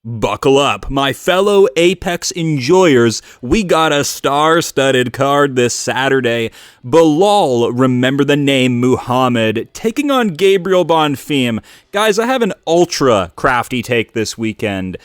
Buckle up, my fellow Apex enjoyers. We got a star-studded card this Saturday. Belal, remember the name, Muhammad, taking on Gabriel Bonfim. Guys, I have an ultra crafty take this weekend.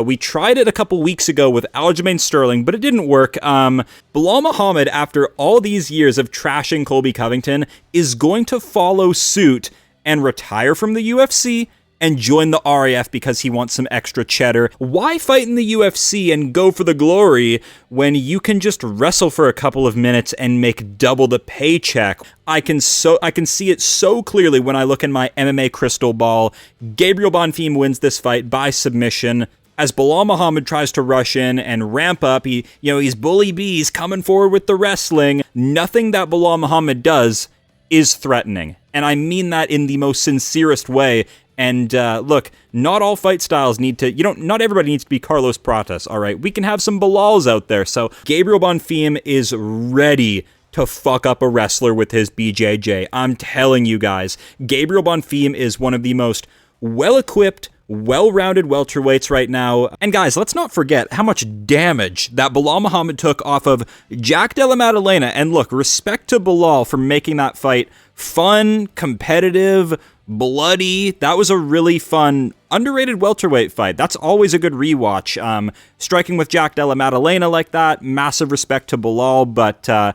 We tried it a couple weeks ago with Aljamain Sterling, but it didn't work. Belal Muhammad, after all these years of trashing Colby Covington, is going to follow suit and retire from the UFC and join the RAF because he wants some extra cheddar. Why fight in the UFC and go for the glory when you can just wrestle for a couple of minutes and make double the paycheck? I can see it so clearly when I look in my MMA crystal ball. Gabriel Bonfim wins this fight by submission. As Belal Muhammad tries to rush in and ramp up, he's bully bees coming forward with the wrestling. Nothing that Belal Muhammad does is threatening. And I mean that in the most sincerest way. And look, not all fight styles need to, not everybody needs to be Carlos Pratas, all right? We can have some Belals out there. So Gabriel Bonfim is ready to fuck up a wrestler with his BJJ. I'm telling you guys, Gabriel Bonfim is one of the most well-equipped, well-rounded welterweights right now. And guys, let's not forget how much damage that Belal Muhammad took off of Jack Della Maddalena. And look, respect to Belal for making that fight fun, competitive, bloody. That was a really fun, underrated welterweight fight. That's always a good rewatch. Striking with Jack Della Maddalena like that, massive respect to Belal, but a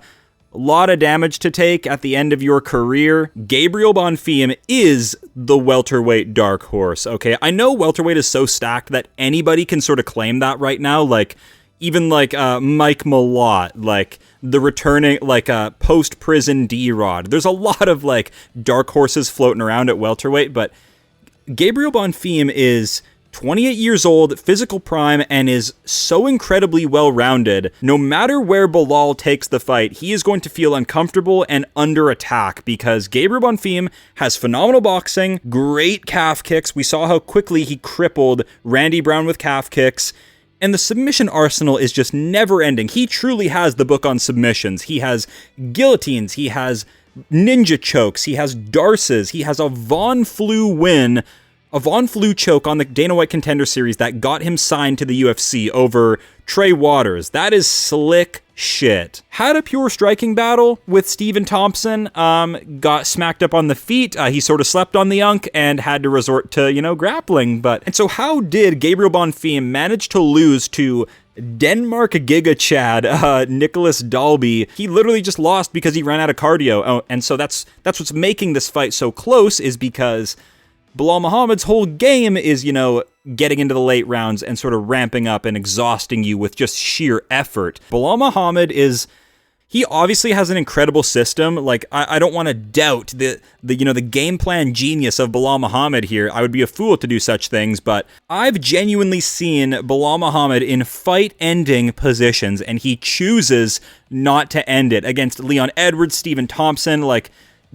lot of damage to take at the end of your career. Gabriel Bonfim is the welterweight dark horse, okay? I know welterweight is so stacked that anybody can sort of claim that right now, even Mike Malott, the returning, post-prison D-Rod. There's a lot of, dark horses floating around at welterweight, but Gabriel Bonfim is 28 years old, physical prime, and is so incredibly well-rounded. No matter where Belal takes the fight, he is going to feel uncomfortable and under attack because Gabriel Bonfim has phenomenal boxing, great calf kicks. We saw how quickly he crippled Randy Brown with calf kicks. And the submission arsenal is just never-ending. He truly has the book on submissions. He has guillotines. He has ninja chokes. He has darces. He has a Von Flue win, a Von Flue choke on the Dana White Contender Series that got him signed to the UFC over Trey Waters. That is slick shit. Had a pure striking battle with Stephen Thompson, got smacked up on the feet. He sort of slept on the unk and had to resort to, grappling. And so how did Gabriel Bonfim manage to lose to Denmark Giga Chad, Nicholas Dalby? He literally just lost because he ran out of cardio. Oh, and so that's what's making this fight so close, is because Belal Muhammad's whole game is, getting into the late rounds and sort of ramping up and exhausting you with just sheer effort. Belal Muhammad he obviously has an incredible system. I don't want to doubt the game plan genius of Belal Muhammad here. I would be a fool to do such things, but I've genuinely seen Belal Muhammad in fight-ending positions, and he chooses not to end it against Leon Edwards, Stephen Thompson.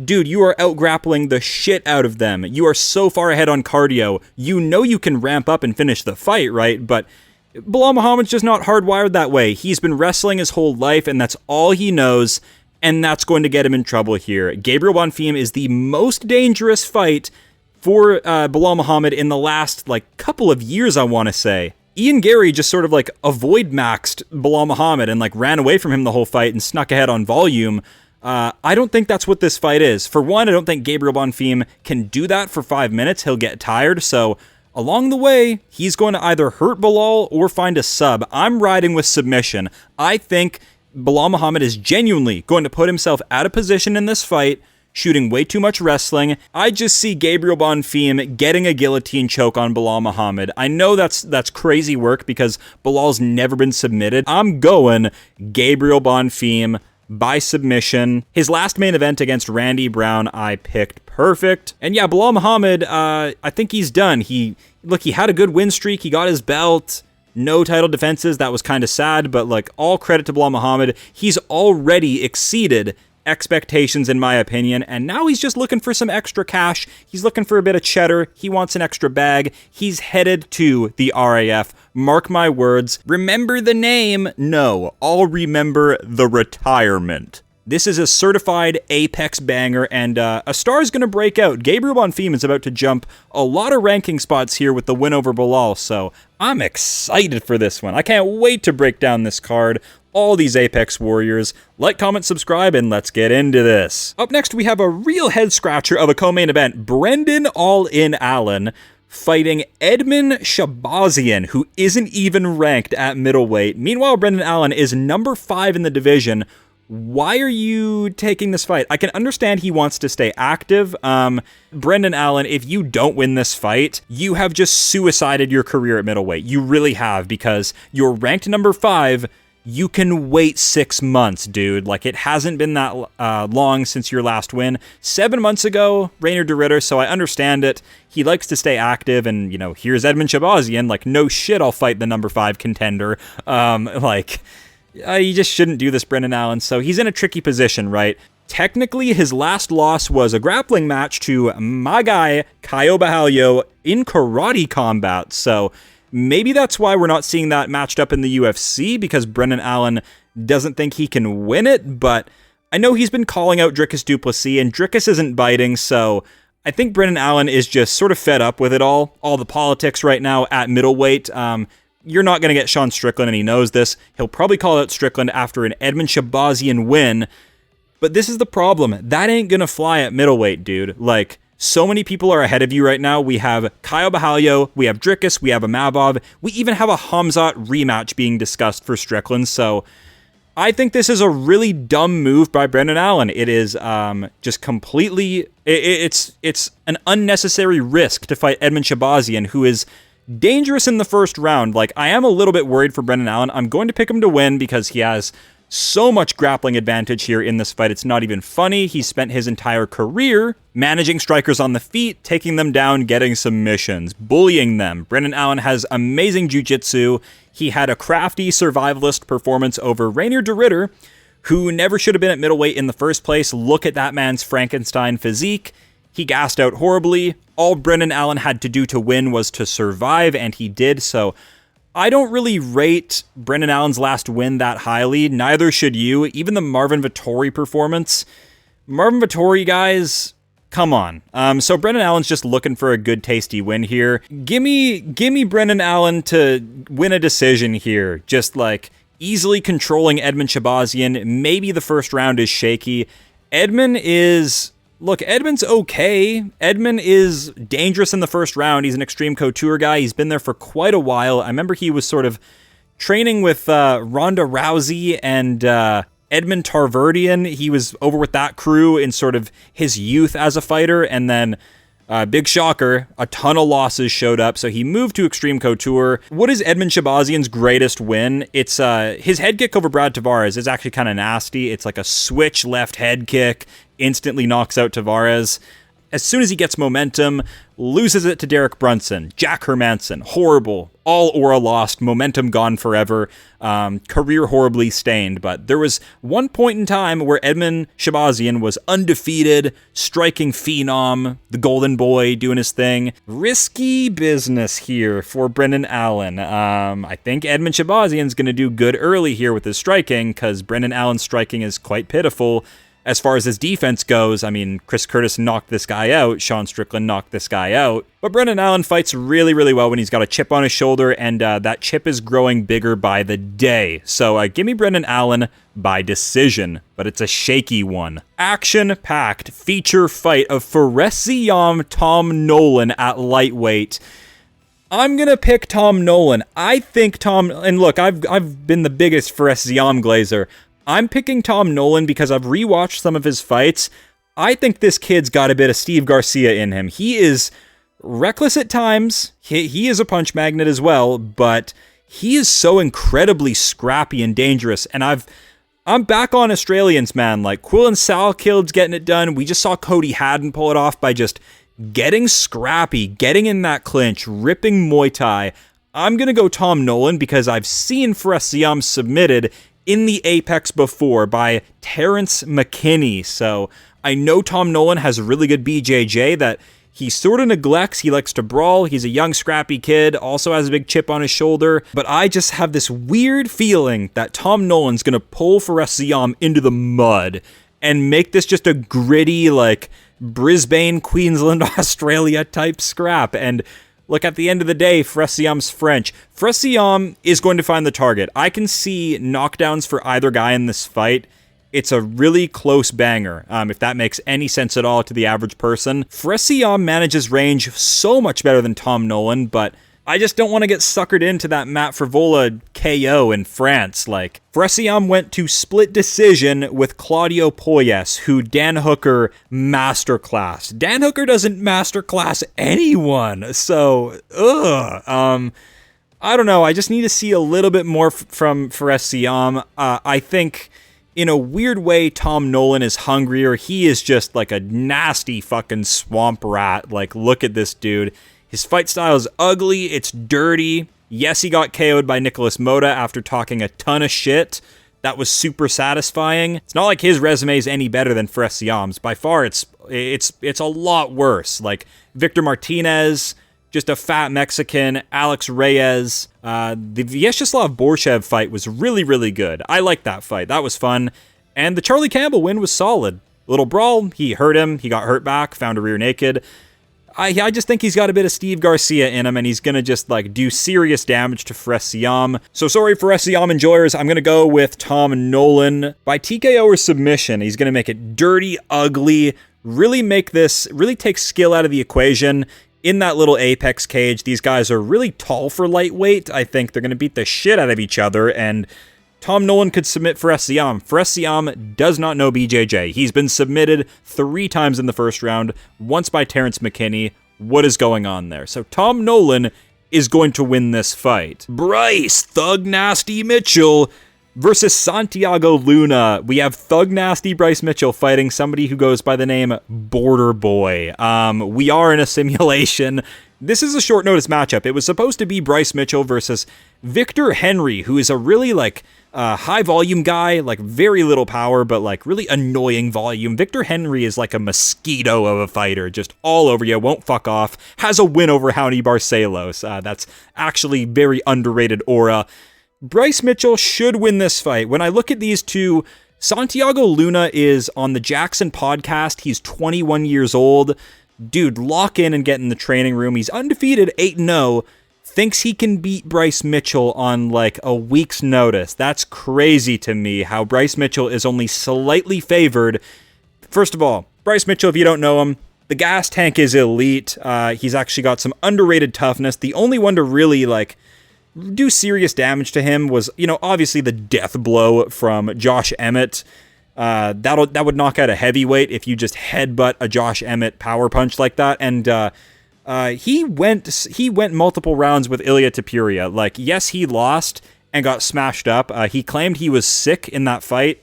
Dude, you are out-grappling the shit out of them. You are so far ahead on cardio. You can ramp up and finish the fight, right? But Belal Muhammad's just not hardwired that way. He's been wrestling his whole life, and that's all he knows, and that's going to get him in trouble here. Gabriel Bonfim is the most dangerous fight for Belal Muhammad in the last, couple of years, I want to say. Ian Gary just sort of, avoid-maxed Belal Muhammad and, ran away from him the whole fight and snuck ahead on volume. I don't think that's what this fight is. For one, I don't think Gabriel Bonfim can do that for 5 minutes. He'll get tired. So along the way, he's going to either hurt Belal or find a sub. I'm riding with submission. I think Belal Muhammad is genuinely going to put himself out of position in this fight, shooting way too much wrestling. I just see Gabriel Bonfim getting a guillotine choke on Belal Muhammad. I know that's crazy work because Belal's never been submitted. I'm going Gabriel Bonfim by submission. His last main event against Randy Brown, I picked perfect. And yeah, Belal Muhammad, I think he's done. He had a good win streak. He got his belt. No title defenses. That was kind of sad, but all credit to Belal Muhammad. He's already exceeded expectations in my opinion, and now he's just looking for some extra cash. He's looking for a bit of cheddar. He wants an extra bag. He's headed to the RAF. Mark my words. Remember the name? No, I'll remember the retirement. This is a certified Apex banger, and a star is going to break out. Gabriel Bonfim is about to jump a lot of ranking spots here with the win over Belal, so I'm excited for this one. I can't wait to break down this card. All these Apex warriors. Like, comment, subscribe, and let's get into this. Up next, we have a real head-scratcher of a co-main event. Brendan All-In Allen fighting Edmen Shahbazyan, who isn't even ranked at middleweight. Meanwhile, Brendan Allen is number 5 in the division. Why are you taking this fight? I can understand he wants to stay active. Brendan Allen, if you don't win this fight, you have just suicided your career at middleweight. You really have, because you're ranked number 5. You can wait 6 months, dude. Like, it hasn't been that long since your last win. 7 months ago, Reinier de Ridder, so I understand it. He likes to stay active, and, you know, here's Edmen Shahbazyan. Like, no shit, I'll fight the number 5 contender. You just shouldn't do this, Brendan Allen. So he's in a tricky position, right? Technically, his last loss was a grappling match to Mcghee Cachoeira in karate combat, so maybe that's why we're not seeing that matched up in the UFC, because Brendan Allen doesn't think he can win it, but I know he's been calling out Dricus du Plessis, and Dricus isn't biting, so I think Brendan Allen is just sort of fed up with it all the politics right now at middleweight. You're not going to get Sean Strickland, and he knows this. He'll probably call out Strickland after an Edmen Shahbazyan win, but this is the problem. That ain't going to fly at middleweight, dude. Like, so many people are ahead of you right now. We have Cachoeira, we have Dricus, we have Amabov, we even have a Hamzat rematch being discussed for Strickland, so I think this is a really dumb move by Brendan Allen. It is just completely, it's an unnecessary risk to fight Edmen Shahbazyan, who is dangerous in the first round. Like, I am a little bit worried for Brendan Allen. I'm going to pick him to win because he has so much grappling advantage here in this fight. It's not even funny. He spent his entire career managing strikers on the feet, taking them down, getting submissions, bullying them. Brendan Allen has amazing jiu-jitsu. He had a crafty survivalist performance over Reinier de Ridder, who never should have been at middleweight in the first place. Look at that man's Frankenstein physique. He gassed out horribly. All Brendan Allen had to do to win was to survive, and he did, so I don't really rate Brendan Allen's last win that highly. Neither should you. Even the Marvin Vettori performance. Marvin Vettori, guys, come on. So Brendan Allen's just looking for a good, tasty win here. Gimme Brendan Allen to win a decision here. Just like easily controlling Edmen Shahbazyan. Maybe the first round is shaky. Look, Edmen's okay. Edmen is dangerous in the first round. He's an Extreme Couture guy. He's been there for quite a while. I remember he was sort of training with Ronda Rousey and Edmond Tarverdian. He was over with that crew in sort of his youth as a fighter, and then big shocker, a ton of losses showed up, so he moved to Extreme Couture. What is Edmen Shahbazyan's greatest win? It's his head kick over Brad Tavares is actually kind of nasty. It's like a switch left head kick, instantly knocks out Tavares. As soon as he gets momentum, loses it to Derek Brunson. Jack Hermanson, horrible. All aura lost, momentum gone forever, career horribly stained. But there was one point in time where Edmen Shahbazyan was undefeated, striking phenom, the golden boy doing his thing. Risky business here for Brendan Allen. I think Edmen Shahbazyan's going to do good early here with his striking, because Brendan Allen's striking is quite pitiful. As far as his defense goes, I mean, Chris Curtis knocked this guy out, Sean Strickland knocked this guy out, but Brendan Allen fights really, really well when he's got a chip on his shoulder, and that chip is growing bigger by the day. So give me Brendan Allen by decision, but it's a shaky one. Action-packed feature fight of ZIAM Tom Nolan at lightweight. I'm going to pick Tom Nolan. I think Tom, and look, I've been the biggest ZIAM glazer. I'm picking Tom Nolan because I've rewatched some of his fights. I think this kid's got a bit of Steve Garcia in him. He is reckless at times. He is a punch magnet as well, but he is so incredibly scrappy and dangerous. And I'm back on Australians, man. Like, Quillan Salkild's getting it done. We just saw Cody Haddon pull it off by just getting scrappy, getting in that clinch, ripping Muay Thai. I'm going to go Tom Nolan because I've seen ZIAM submitted in the Apex before by Terrence McKinney. So I know Tom Nolan has a really good BJJ that he sort of neglects. He likes to brawl. He's a young, scrappy kid, also has a big chip on his shoulder. But I just have this weird feeling that Tom Nolan's going to pull Fares Ziam into the mud and make this just a gritty, like, Brisbane, Queensland, Australia type scrap. And look, at the end of the day, Fares Ziam's French. Fares Ziam is going to find the target. I can see knockdowns for either guy in this fight. It's a really close banger, if that makes any sense at all to the average person. Fares Ziam manages range so much better than Tom Nolan, but I just don't want to get suckered into that Matt Frivola KO in France. Like, Fares Ziam went to split decision with Claudio Poyes, who Dan Hooker masterclass. Dan Hooker doesn't masterclass anyone, so, I don't know. I just need to see a little bit more from Fares Ziam. I think, in a weird way, Tom Nolan is hungrier. He is just like a nasty fucking swamp rat. Like, look at this dude. His fight style is ugly. It's dirty. Yes, he got KO'd by Nicholas Moda after talking a ton of shit. That was super satisfying. It's not like his resume is any better than Fares Ziam's. By far, it's a lot worse. Like, Victor Martinez, just a fat Mexican, Alex Reyes. The Vyacheslav Borshev fight was really, really good. I liked that fight. That was fun. And the Charlie Campbell win was solid. Little brawl. He hurt him. He got hurt back. Found a rear naked. I just think he's got a bit of Steve Garcia in him, and he's going to just, like, do serious damage to Fares Ziam. So sorry, Fares Ziam enjoyers, I'm going to go with Tom Nolan. By TKO or submission, he's going to make it dirty, ugly, really take skill out of the equation. In that little apex cage, these guys are really tall for lightweight. I think they're going to beat the shit out of each other, and Tom Nolan could submit Fares Ziam. Fares Ziam does not know BJJ. He's been submitted 3 times in the first round, once by Terrence McKinney. What is going on there? So Tom Nolan is going to win this fight. Bryce Thug Nasty Mitchell versus Santiago Luna. We have Thug Nasty Bryce Mitchell fighting somebody who goes by the name Border Boy. We are in a simulation. This is a short notice matchup. It was supposed to be Bryce Mitchell versus Victor Henry, who is a really, like, high volume guy, like very little power, but like really annoying volume. Victor Henry is like a mosquito of a fighter, just all over you, won't fuck off, has a win over Johnny Barcelos. That's actually very underrated aura. Bryce Mitchell should win this fight. When I look at these two, Santiago Luna is on the Jackson podcast. He's 21 years old. Dude, lock in and get in the training room. He's undefeated, 8-0. Thinks he can beat Bryce Mitchell on like a week's notice. That's crazy to me, how Bryce Mitchell is only slightly favored. First of all, Bryce Mitchell, if you don't know him, the gas tank is elite. He's actually got some underrated toughness. The only one to really like do serious damage to him was, obviously the death blow from Josh Emmett. That would knock out a heavyweight if you just headbutt a Josh Emmett power punch like that. And he went multiple rounds with Ilia Topuria. Like, yes, he lost and got smashed up. He claimed he was sick in that fight.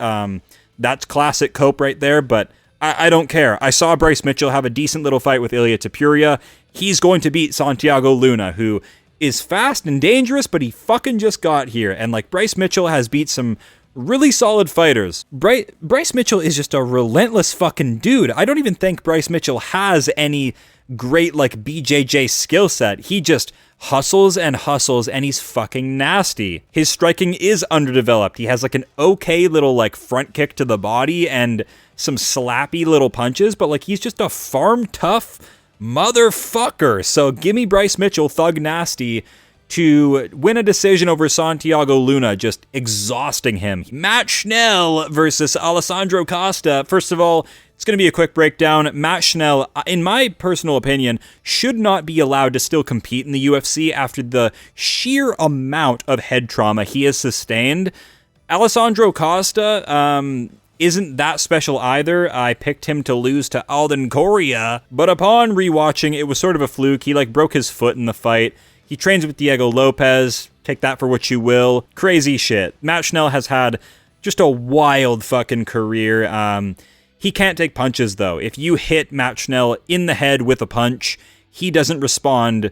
That's classic Cope right there, but I don't care. I saw Bryce Mitchell have a decent little fight with Ilia Topuria. He's going to beat Santiago Luna, who is fast and dangerous, but he fucking just got here. And like, Bryce Mitchell has beat some really solid fighters. Bryce Mitchell is just a relentless fucking dude. I don't even think Bryce Mitchell has any great like BJJ skill set. He just hustles and he's fucking nasty. His striking is underdeveloped. He has like an okay little like front kick to the body and some slappy little punches, but like, he's just a farm tough motherfucker. So give me Bryce Mitchell, Thug Nasty, to win a decision over Santiago Luna, just exhausting him. Matt Schnell versus Alessandro Costa. First of all, it's going to be a quick breakdown. Matt Schnell, in my personal opinion, should not be allowed to still compete in the UFC after the sheer amount of head trauma he has sustained. Alessandro Costa isn't that special either. I picked him to lose to Alden Correa, but upon rewatching, it was sort of a fluke. He like broke his foot in the fight. He trains with Diego Lopez. Take that for what you will. Crazy shit. Matt Schnell has had just a wild fucking career. He can't take punches, though. If you hit Matt Schnell in the head with a punch, he doesn't respond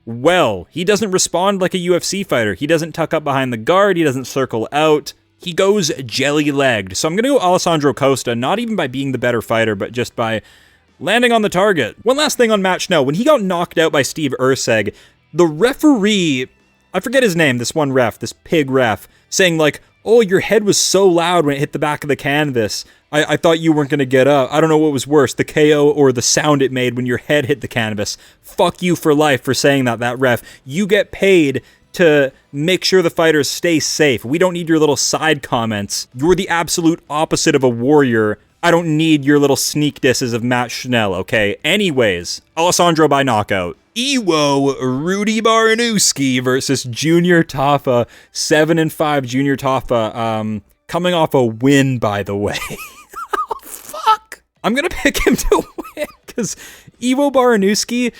well. He doesn't respond like a UFC fighter. He doesn't tuck up behind the guard. He doesn't circle out. He goes jelly-legged. So I'm going to go Alessandro Costa, not even by being the better fighter, but just by landing on the target. One last thing on Matt Schnell. When he got knocked out by Steve Erceg, the referee, I forget his name, this one ref, this pig ref, saying like, oh, your head was so loud when it hit the back of the canvas. I thought you weren't going to get up. I don't know what was worse, the KO or the sound it made when your head hit the canvas. Fuck you for life for saying that ref. You get paid to make sure the fighters stay safe. We don't need your little side comments. You're the absolute opposite of a warrior. I don't need your little sneak disses of Matt Schnell, okay? Anyways, Alessandro by knockout. Iwo Rudy Baranowski versus Junior Tafa. 7-5 Junior Tafa. Coming off a win, by the way. Oh, fuck. I'm gonna pick him to win, because Iwo Baranowski,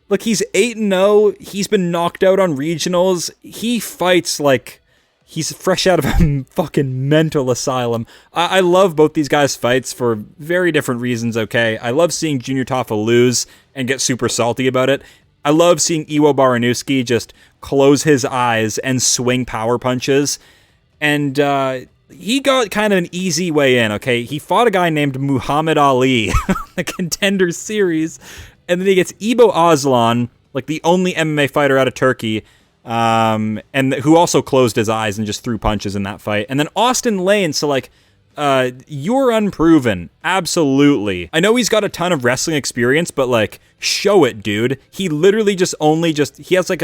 look, he's 8-0. He's been knocked out on regionals. He fights like he's fresh out of a fucking mental asylum. I love both these guys' fights for very different reasons, okay? I love seeing Junior Tafa lose and get super salty about it. I love seeing Iwo Baranowski just close his eyes and swing power punches. And he got kind of an easy way in, okay? He fought a guy named Muhammad Ali, the Contender Series, and then he gets Ibo Aslan, like the only MMA fighter out of Turkey, and who also closed his eyes and just threw punches in that fight. And then Austin Lane, so like, you're unproven. Absolutely. I know he's got a ton of wrestling experience, but like, show it, dude. He literally he has like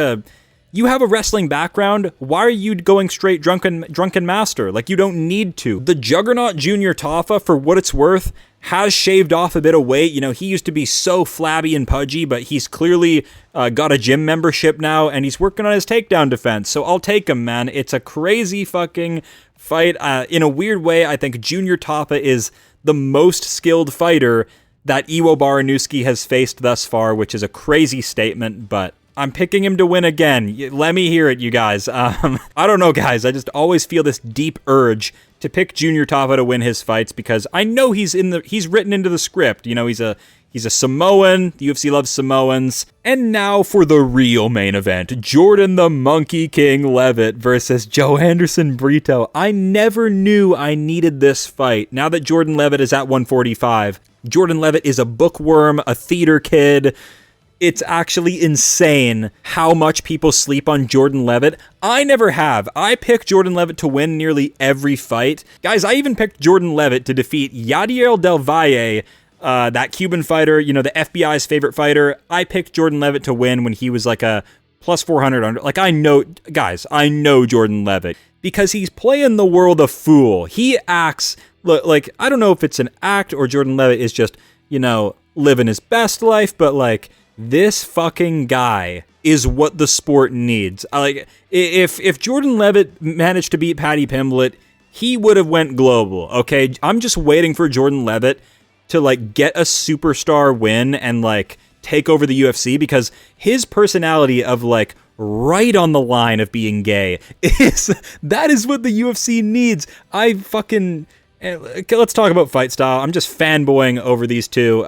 you have a wrestling background. Why are you going straight drunken master? Like, you don't need to. The Juggernaut Junior Tafa, for what it's worth, has shaved off a bit of weight. You know, he used to be so flabby and pudgy, but he's clearly got a gym membership now, and he's working on his takedown defense. So I'll take him, man. It's a crazy fucking fight. In a weird way, I think Junior Tafa is the most skilled fighter that Iwo Baranowski has faced thus far, which is a crazy statement, but I'm picking him to win again. Let me hear it, you guys. I don't know, guys. I just always feel this deep urge to pick Junior Tafa to win his fights because I know he's written into the script. You know, he's a Samoan. The UFC loves Samoans. And now for the real main event. Jordan the Monkey King Leavitt versus Joe Anderson Brito. I never knew I needed this fight. Now that Jordan Leavitt is at 145, Jordan Leavitt is a bookworm, a theater kid. It's actually insane how much people sleep on Jordan Leavitt. I never have. I picked Jordan Leavitt to win nearly every fight. Guys, I even picked Jordan Leavitt to defeat Yadier Del Valle, that Cuban fighter, you know, the FBI's favorite fighter. I picked Jordan Leavitt to win when he was like a plus 400 under. Like, I know Jordan Leavitt because he's playing the world a fool. He acts like, I don't know if it's an act or Jordan Leavitt is just, you know, living his best life, but like, this fucking guy is what the sport needs. Like, if Jordan Leavitt managed to beat Paddy Pimblett, he would have went global, okay? I'm just waiting for Jordan Leavitt to, like, get a superstar win and, like, take over the UFC because his personality of, like, right on the line of being gay that is what the UFC needs. Let's talk about fight style. I'm just fanboying over these two.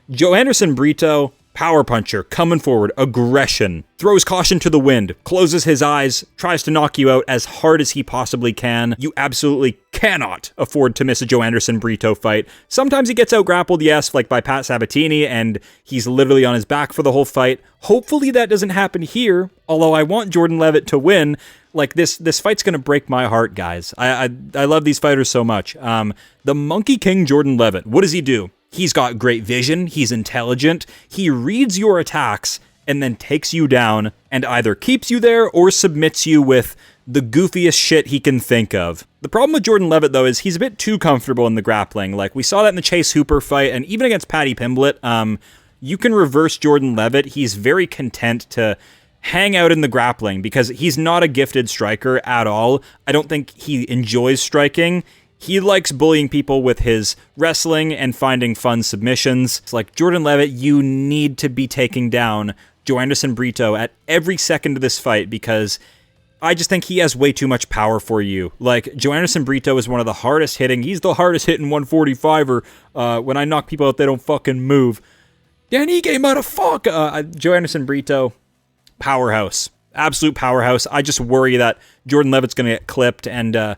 Joe Anderson Brito, power puncher, coming forward, aggression, throws caution to the wind, closes his eyes, tries to knock you out as hard as he possibly can. You absolutely cannot afford to miss a Joe Anderson Brito fight. Sometimes he gets out grappled, yes, like by Pat Sabatini, and he's literally on his back for the whole fight. Hopefully that doesn't happen here, although I want Jordan Leavitt to win. Like, this fight's gonna break my heart, guys. I love these fighters so much. The Monkey King Jordan Leavitt, what does he do? He's got great vision, he's intelligent, he reads your attacks and then takes you down and either keeps you there or submits you with the goofiest shit he can think of. The problem with Jordan Leavitt, though, is he's a bit too comfortable in the grappling. Like, we saw that in the Chase Hooper fight, and even against Paddy Pimblett, you can reverse Jordan Leavitt. He's very content to hang out in the grappling because he's not a gifted striker at all. I don't think he enjoys striking. He likes bullying people with his wrestling and finding fun submissions. It's like, Jordan Leavitt, you need to be taking down Joe Anderson Brito at every second of this fight because I just think he has way too much power for you. Like, Joe Anderson Brito is one of the hardest hitting. He's the hardest hitting 145er. When I knock people out, they don't fucking move. Danny game out of fuck. Joe Anderson Brito, powerhouse. Absolute powerhouse. I just worry that Jordan Leavitt's going to get clipped and,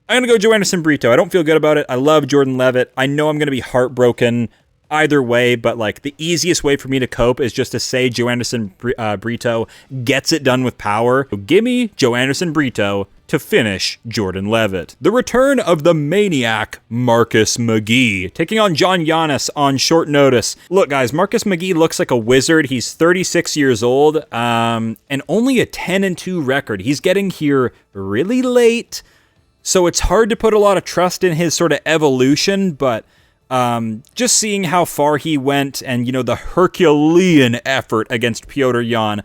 I'm going to go Joe Anderson Brito. I don't feel good about it. I love Jordan Leavitt. I know I'm going to be heartbroken either way, but like the easiest way for me to cope is just to say Joanderson Brito gets it done with power. So give me Joanderson Brito to finish Jordan Leavitt. The return of the maniac, Marcus Mcghee, taking on YANNIS on short notice. Look, guys, Marcus Mcghee looks like a wizard. He's 36 years old, and only a 10-2 record. He's getting here really late, so it's hard to put a lot of trust in his sort of evolution, but just seeing how far he went and, you know, the Herculean effort against Petr Yan,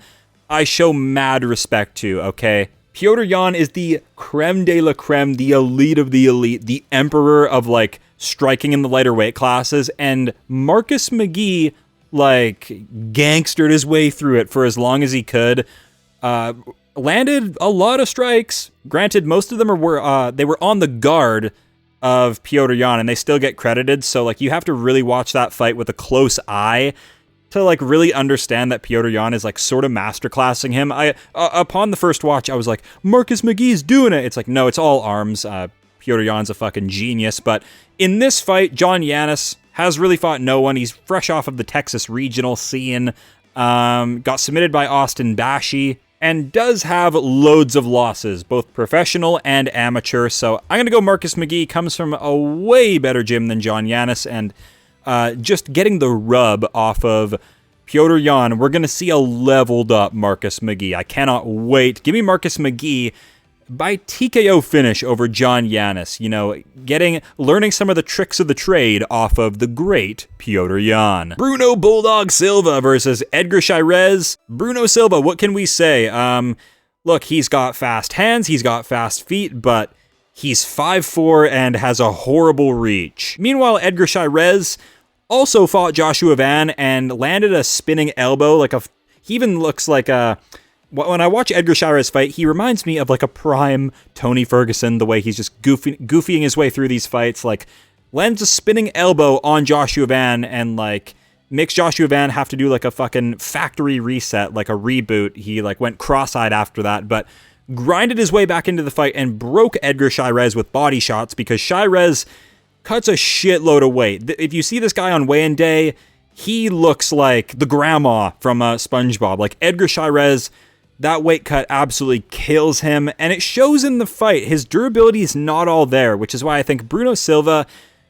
I show mad respect to, okay? Petr Yan is the creme de la creme, the elite of the elite, the emperor of, like, striking in the lighter weight classes, and Marcus Mcghee, like, gangstered his way through it for as long as he could, landed a lot of strikes. Granted, most of them were they were on the guard of Petr Yan, and they still get credited, so, like, you have to really watch that fight with a close eye to, like, really understand that Petr Yan is, like, sort of masterclassing him. Upon the first watch, I was like, Marcus Mcgee's doing it! It's like, no, it's all arms. Petr Yan's a fucking genius, but in this fight, YANNIS has really fought no one. He's fresh off of the Texas regional scene, got submitted by Austin Bashi, and does have loads of losses, both professional and amateur, so I'm gonna go Marcus Mcghee. Comes from a way better gym than YANNIS, and just getting the rub off of Petr Yan, we're going to see a leveled up Marcus Mcghee. I cannot wait. Give me Marcus Mcghee by TKO finish over YANNIS. You know, learning some of the tricks of the trade off of the great Petr Yan. Bruno Bulldog Silva versus Edgar Chairez. Bruno Silva, what can we say? Look, he's got fast hands, he's got fast feet, but he's 5'4" and has a horrible reach. Meanwhile, Edgar Chairez also fought Joshua Van and landed a spinning elbow. He even looks like a... When I watch Edgar Chairez fight, he reminds me of like a prime Tony Ferguson, the way he's just goofying his way through these fights. Like, lands a spinning elbow on Joshua Van and like makes Joshua Van have to do like a fucking factory reset, like a reboot. He like went cross-eyed after that, but grinded his way back into the fight and broke Edgar Chairez with body shots because Chairez cuts a shitload of weight. If you see this guy on weigh-in day, he looks like the grandma from SpongeBob. Like, Edgar Chairez, that weight cut absolutely kills him, and it shows in the fight. His durability is not all there, which is why I think Bruno Silva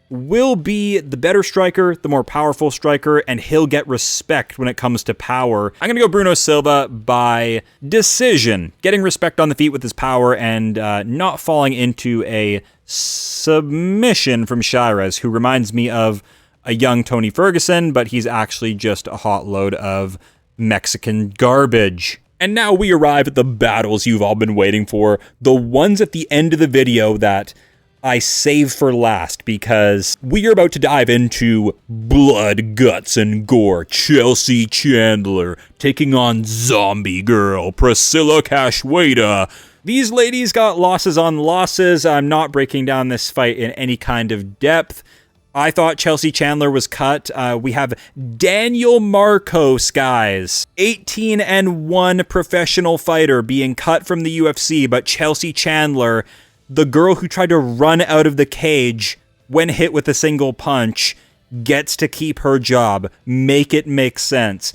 will be the better striker, the more powerful striker, and he'll get respect when it comes to power. I'm going to go Bruno Silva by decision, getting respect on the feet with his power and not falling into a submission from Chairez, who reminds me of a young Tony Ferguson, but he's actually just a hot load of Mexican garbage. And now we arrive at the battles you've all been waiting for, the ones at the end of the video that I save for last, because we are about to dive into blood, guts, and gore. Chelsea Chandler taking on zombie girl Priscilla Cachoeira. These ladies got losses on losses. I'm not breaking down this fight in any kind of depth. I thought Chelsea Chandler was cut. We have Daniel Marcos, guys. 18-1 professional fighter being cut from the UFC, but Chelsea Chandler, the girl who tried to run out of the cage when hit with a single punch, gets to keep her job. Make it make sense.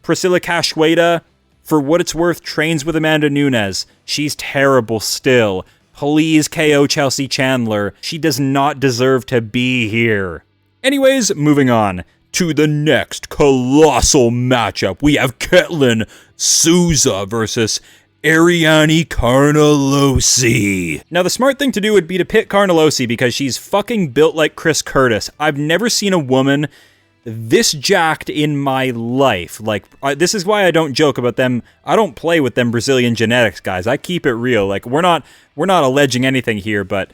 Priscilla Cachoeira, for what it's worth, trains with Amanda Nunes. She's terrible still. Please KO Chelsea Chandler. She does not deserve to be here. Anyways, moving on to the next colossal matchup. We have Ketlin Souza versus Ariane Carnelossi. Now, the smart thing to do would be to pick Carnelossi because she's fucking built like Chris Curtis. I've never seen a woman this jacked in my life. Like, this is why I don't joke about them. I don't play with them Brazilian genetics, guys. I keep it real. Like, we're not alleging anything here, but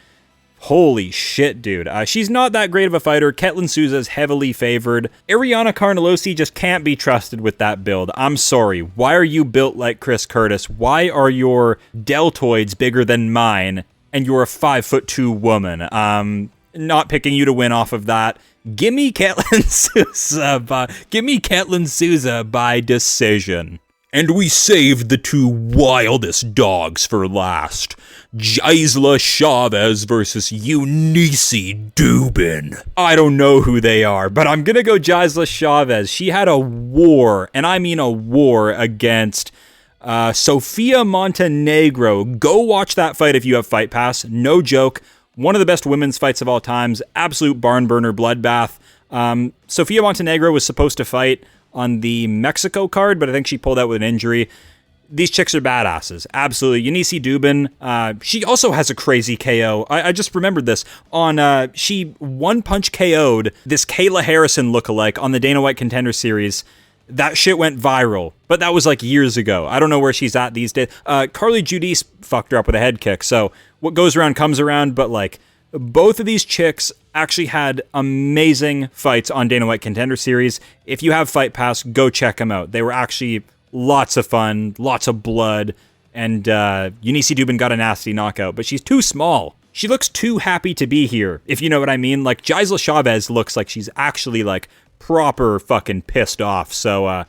holy shit, dude. She's not that great of a fighter. Ketlin Souza is heavily favored. Ariane Carnelossi just can't be trusted with that build. I'm sorry. Why are you built like Chris Curtis? Why are your deltoids bigger than mine? And you're a 5'2" woman. Not picking you to win off of that. Give me Ketlin Souza by decision. And we saved the two wildest dogs for last. Chaves versus DUBEN. I don't know who they are, but I'm gonna go Chaves. She had a war, and I mean a war, against Sofia Montenegro. Go watch that fight if you have Fight Pass. No joke. One of the best women's fights of all times. Absolute barn burner bloodbath. Sofia Montenegro was supposed to fight on the Mexico card, but I think she pulled out with an injury. These chicks are badasses. Absolutely. DUBEN, she also has a crazy KO. I just remembered this. She one-punch KO'd this Kayla Harrison lookalike on the Dana White Contender Series. That shit went viral, but that was like years ago. I don't know where she's at these days. Carly Judice fucked her up with a head kick, so what goes around comes around, but like, both of these chicks actually had amazing fights on Dana White Contender Series. If you have Fight Pass, go check them out. They were actually lots of fun, lots of blood, and DUBEN got a nasty knockout, but she's too small. She looks too happy to be here, if you know what I mean. Like, Chaves looks like she's actually, like, proper fucking pissed off, so,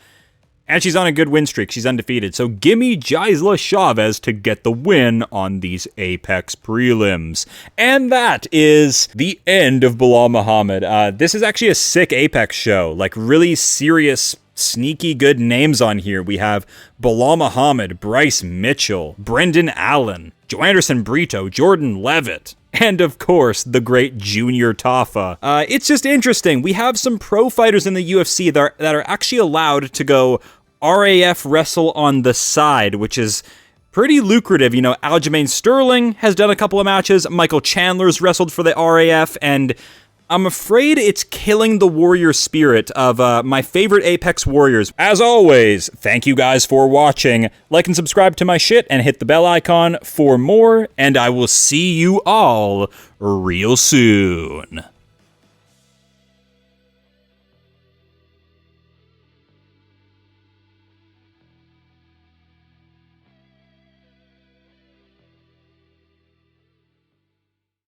and she's on a good win streak. She's undefeated. So gimme Chaves to get the win on these Apex prelims. And that is the end of Belal Muhammad. This is actually a sick Apex show. Like, really serious, sneaky good names on here. We have Belal Muhammad, Bryce Mitchell, Brendan Allen, Joanderson Brito, Jordan Leavitt, and of course, the great Junior Tafa. It's just interesting. We have some pro fighters in the UFC that are actually allowed to go RAF wrestle on the side, which is pretty lucrative. You know, Aljamain Sterling has done a couple of matches. Michael Chandler's wrestled for the RAF, and I'm afraid it's killing the warrior spirit of my favorite Apex warriors. As always, thank you guys for watching. Like and subscribe to my shit and hit the bell icon for more, and I will see you all real soon.